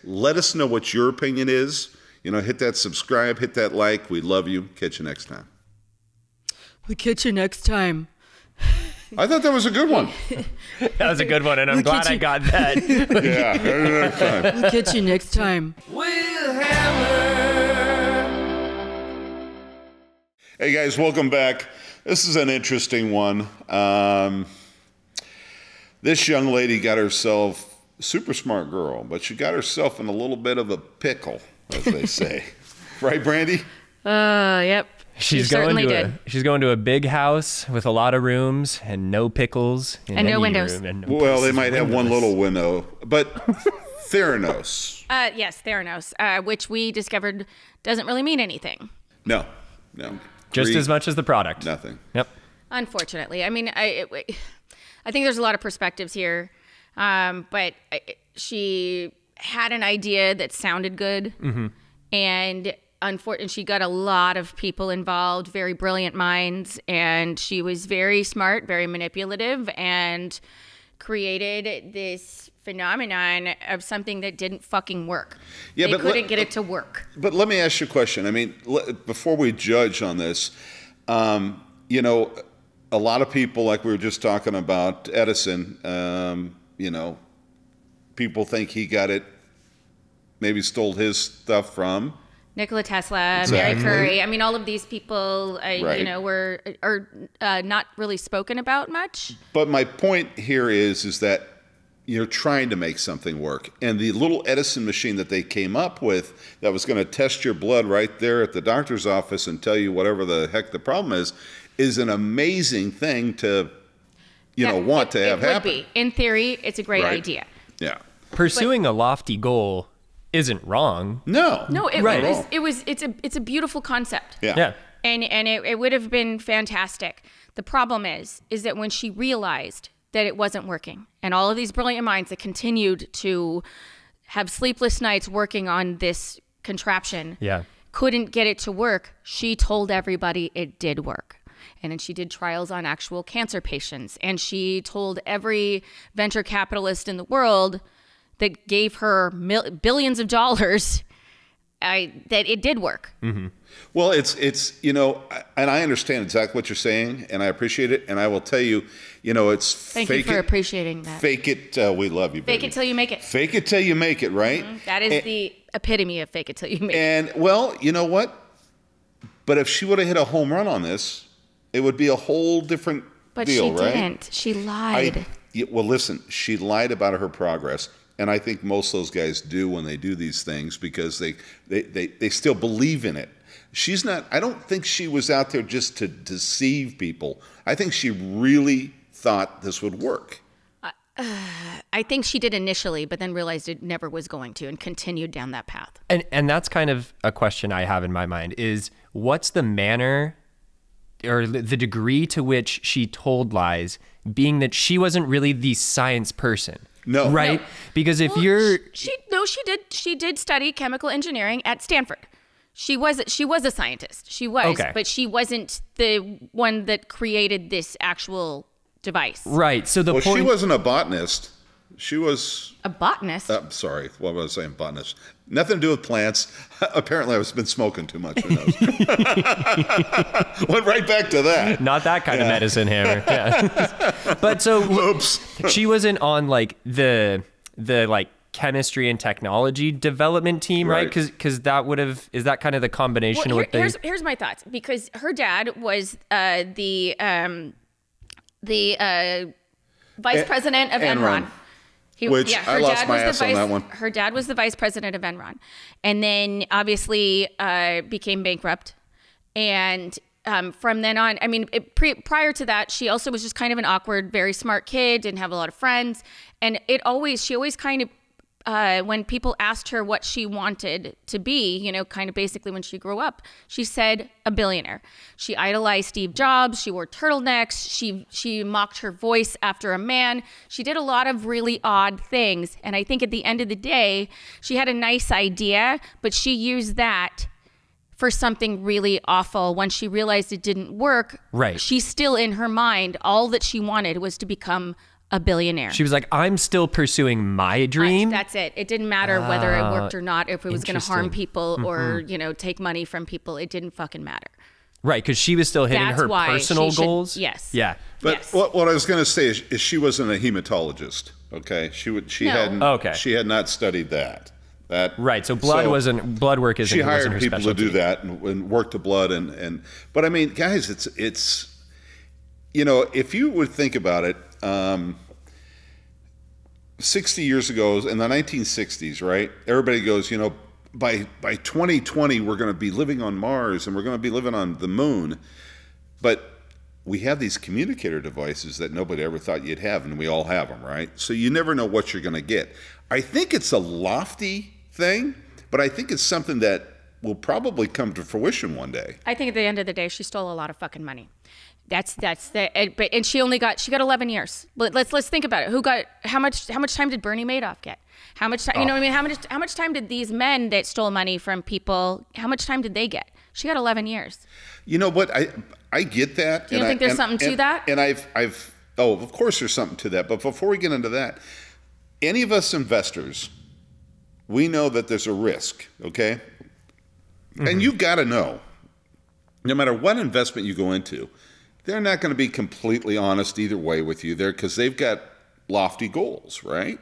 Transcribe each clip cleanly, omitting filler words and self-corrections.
Let us know what your opinion is. Hit that subscribe, hit that like. We love you. Catch you next time. We'll catch you next time. I thought that was a good one. That was a good one, and I'm glad I got that. Yeah, next time. We'll catch you next time. We'll hammer. Hey guys, welcome back. This is an interesting one. This young lady got herself, super smart girl, but she got herself in a little bit of a pickle, as they say. Right, Brandi? Yep. She's going to a big house with a lot of rooms and no pickles and no windows. Well, they might have one little window, but Theranos. Yes, Theranos, which we discovered doesn't really mean anything. No. Just as much as the product. Nothing. Yep. Unfortunately, I mean, I think there's a lot of perspectives here, but she had an idea that sounded good, and unfortunately, she got a lot of people involved, very brilliant minds, and she was very smart, very manipulative, and created this phenomenon of something that didn't fucking work. Yeah, they couldn't get it to work. But let me ask you a question. I mean, before we judge on this, a lot of people, like we were just talking about Edison, people think he got it, maybe stole his stuff from Nikola Tesla, Mary Curie. I mean, all of these people, are not really spoken about much. But my point here is that you're trying to make something work. And the little Edison machine that they came up with that was going to test your blood right there at the doctor's office and tell you whatever the heck the problem is an amazing thing to, want to have happen. It would be. In theory, it's a great idea. Yeah. Pursuing a lofty goal isn't wrong. No, it's a beautiful concept. Yeah. And it would have been fantastic. The problem is that when she realized that it wasn't working, and all of these brilliant minds that continued to have sleepless nights working on this contraption, couldn't get it to work, she told everybody it did work. And then she did trials on actual cancer patients, and she told every venture capitalist in the world that gave her billions of dollars that it did work. Mm-hmm. Well, it's and I understand exactly what you're saying, and I appreciate it. And I will tell you, it's Thank you for appreciating that. Fake it. We love you, baby. Fake it till you make it. Fake it till you make it, right? Mm-hmm. That is the epitome of fake it till you make it. And, well, you know what? But if she would have hit a home run on this, it would be a whole different deal, right? But she didn't. She lied. Well, listen, she lied about her progress. And I think most of those guys do when they do these things because they still believe in it. She's not, I don't think she was out there just to deceive people. I think she really thought this would work. I think she did initially, but then realized it never was going to and continued down that path. And that's kind of a question I have in my mind is what's the manner or the degree to which she told lies, being that she wasn't really the science person? No. Right? No. Because if she did study chemical engineering at Stanford. She was a scientist. She was, okay. But she wasn't the one that created this actual device. Right. So the point, she wasn't a botanist. She was a botanist. Sorry, what was I saying? Botanist. Nothing to do with plants. Apparently, I've been smoking too much. Who knows? Went right back to that. Not that kind of medicine, Hammer. Yeah. But so, oops. She wasn't on like the like chemistry and technology development team, right? Because that would have is that kind of the combination of what they. Here's my thoughts, because her dad was the vice president of Enron. I lost my ass on that one. Her dad was the vice president of Enron, and then obviously became bankrupt. And from then on, I mean, prior to that, she also was just kind of an awkward, very smart kid, didn't have a lot of friends, and she always kind of. When people asked her what she wanted to be, kind of basically when she grew up, she said a billionaire. She idolized Steve Jobs. She wore turtlenecks. She mocked her voice after a man. She did a lot of really odd things. And I think at the end of the day, she had a nice idea, but she used that for something really awful. When she realized it didn't work, right. She's still in her mind, all that she wanted was to become a billionaire. She was like, I'm still pursuing my dream. That's it. It didn't matter whether it worked or not, if it was going to harm Interesting. people or, take money from people. It didn't fucking matter. Right, because she was still hitting That's her why personal she should- goals. yes. Yeah. But Yes. what I was going to say is she wasn't a hematologist. Okay, she No. hadn't. Okay. She had not studied that. Right. So blood work isn't. She wasn't hired her people specialty. to do that and work the blood and. But I mean, guys, it's if you would think about it, 60 years ago in the 1960s, right? Everybody goes, by 2020 we're going to be living on Mars and we're going to be living on the moon, but we have these communicator devices that nobody ever thought you'd have, and we all have them, right? So you never know what you're going to get. I think it's a lofty thing, but I think it's something that will probably come to fruition one day. I think at the end of the day, she stole a lot of fucking money. And she got 11 years. Let's think about it. How much time did Bernie Madoff get? How much time, how much time did these men that stole money from people, how much time did they get? She got 11 years. You know what? I get that. Do you think there's something to that? And of course there's something to that. But before we get into that, any of us investors, we know that there's a risk, okay? Mm-hmm. And you got to know, no matter what investment you go into, they're not going to be completely honest either way with you there because they've got lofty goals, right?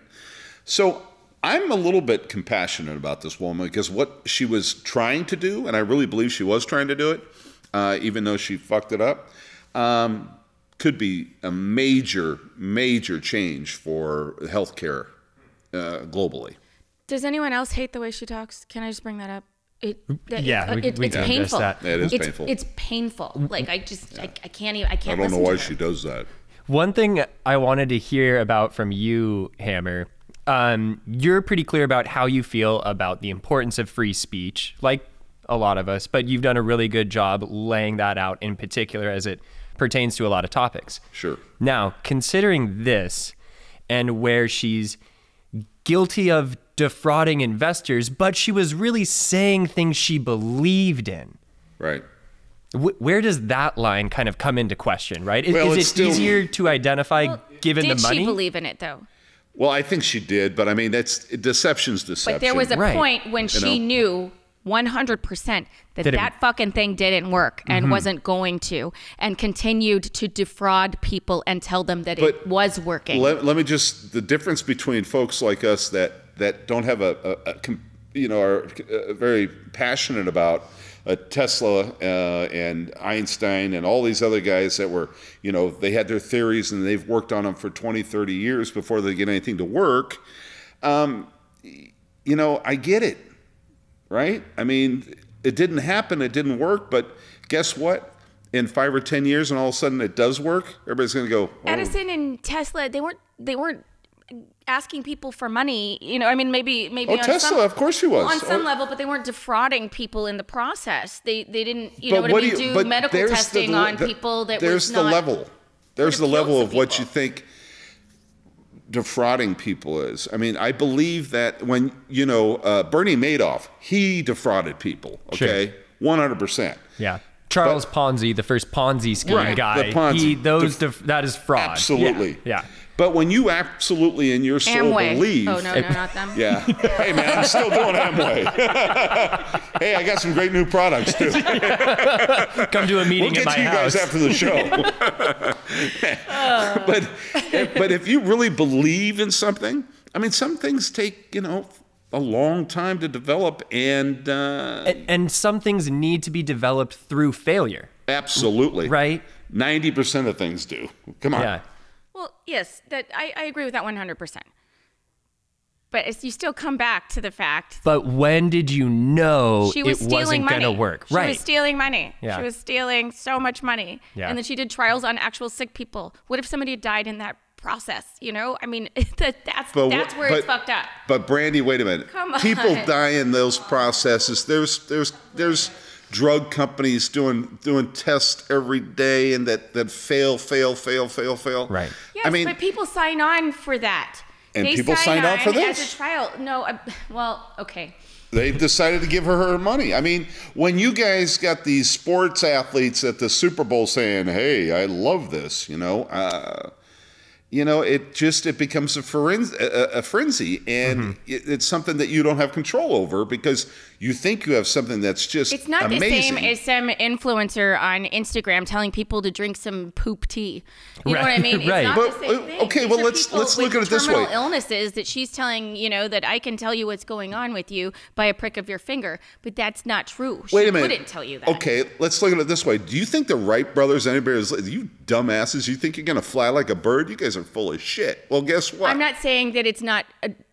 So I'm a little bit compassionate about this woman because what she was trying to do, and I really believe she was trying to do it, even though she fucked it up, could be a major, major change for healthcare globally. Does anyone else hate the way she talks? Can I just bring that up? We It's can painful. address that. It is painful. It's painful. Like I can't even. I can't. I don't know listen why to she her. does that. One thing I wanted to hear about from you, Hammer, you're pretty clear about how you feel about the importance of free speech, like a lot of us, but you've done a really good job laying that out in particular as it pertains to a lot of topics. Sure. Now, considering this and where she's guilty of defrauding investors, but she was really saying things she believed in. Right. Where does that line kind of come into question, right? Well, Is it's it still easier to identify given the money? Did she believe in it though? Well, I think she did, but I mean, deception's deception. But there was a Right. point when she knew 100% That it- that fucking thing didn't work and wasn't going to, and continued to defraud people and tell them that it was working. Let me just, the difference between folks like us that don't have are very passionate about Tesla and Einstein and all these other guys that were, they had their theories and they've worked on them for 20, 30 years before they get anything to work. I get it, right? I mean, it didn't happen, it didn't work, but guess what? In 5 or 10 years and all of a sudden it does work, everybody's going to go, oh. Edison and Tesla, they weren't asking people for money. Maybe Oh, on Tesla, some, of course he was. on some level, but they weren't defrauding people in the process. They didn't, do but medical there's testing on people that there's was the not. level. There's the Could have level killed of some what people. you think defrauding people is. I mean, I believe that when, Bernie Madoff, he defrauded people, okay? 100%. Yeah. Charles Ponzi, the first Ponzi scheme Right, guy, the Ponzi. that is fraud. Absolutely. Yeah. But when you absolutely in your soul Amway. believe... Oh, no, not them. Yeah. Hey, man, I'm still doing Amway. Hey, I got some great new products, too. Come to a meeting We'll at get my to you house. guys after the show. But if you really believe in something, I mean, some things take, a long time to develop and And some things need to be developed through failure. absolutely. Right? 90% of things do. Come on. Yeah. Well, yes, that I agree with that 100%. But you still come back to the fact But when did you know she was it stealing wasn't money. going to work? She Right. was stealing money. Yeah. She was stealing so much money. Yeah. And then she did trials on actual sick people. What if somebody had died in that process? I mean, that's where it's fucked up. But Brandi, wait a minute. Come on. People die in those processes. There's drug companies doing tests every day and that fail. Right. Yes, I mean, but people sign on for that. And They people sign signed on for As this? a trial. No, okay. they decided to give her money. I mean, when you guys got these sports athletes at the Super Bowl saying, "Hey, I love this," it becomes a frenzy, and it's something that you don't have control over because you think you have something that's just It's not amazing. the same as some influencer on Instagram telling people to drink some poop tea. You know what I mean? It's Right. not But, the same thing. okay, These well, are let's people look at with it this way. terminal illnesses that she's telling, that I can tell you what's going on with you by a prick of your finger, but that's not true. Wait a minute. She couldn't tell you that. Okay, let's look at it this way. Do you think the Wright brothers, you dumbasses, you think you're going to fly like a bird? You guys are full of shit. Well, guess what? I'm not saying that it's not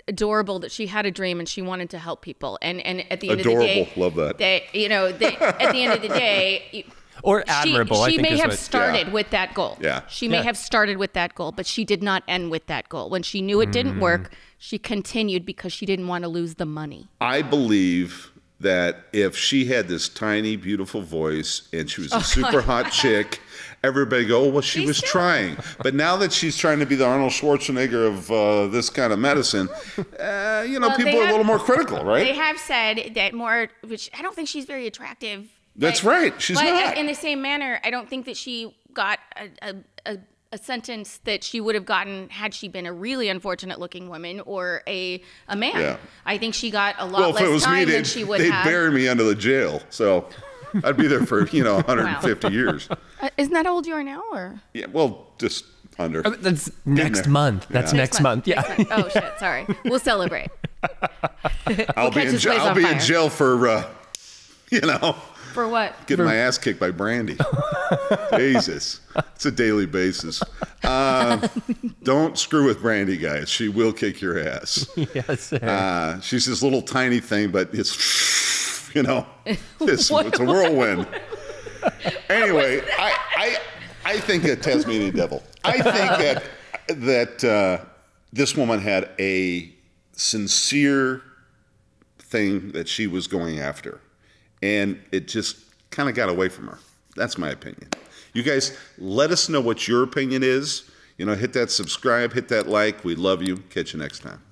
adorable that she had a dream and she wanted to help people. And at the end Adorable. of the day, Love that. At the end of the day, Or admirable, I She think may is have what- started with that goal. Yeah. She may Yeah. have started with that goal, but she did not end with that goal. When she knew it didn't work, she continued because she didn't want to lose the money. I believe that if she had this tiny, beautiful voice and she was a super hot chick, everybody go, oh, well, she was trying. But now that she's trying to be the Arnold Schwarzenegger of this kind of medicine, people are a little more critical, right? They have said that which I don't think she's very attractive. That's right. She's but not. in the same manner, I don't think that she got a sentence that she would have gotten had she been a really unfortunate looking woman or a man. Yeah. I think she got a lot Well, if it less was me, time than she would they'd have. bury me under the jail. So I'd be there for, 150 years. Isn't that how old you are now, or? Yeah, well, just under. That's next there. month. That's next month. Yeah. Next month. Oh shit! Sorry. We'll celebrate. I'll be catch in this place I'll on be in fire. jail for, For what? getting my ass kicked by Brandi. Jesus. It's a daily basis. Don't screw with Brandi, guys. She will kick your ass. Yes, sir. She's this little tiny thing, but it's, it's a whirlwind. Anyway, I think a Tasmanian devil. I think that this woman had a sincere thing that she was going after, and it just kind of got away from her. That's my opinion. You guys, let us know what your opinion is. Hit that subscribe, hit that like. We love you. Catch you next time.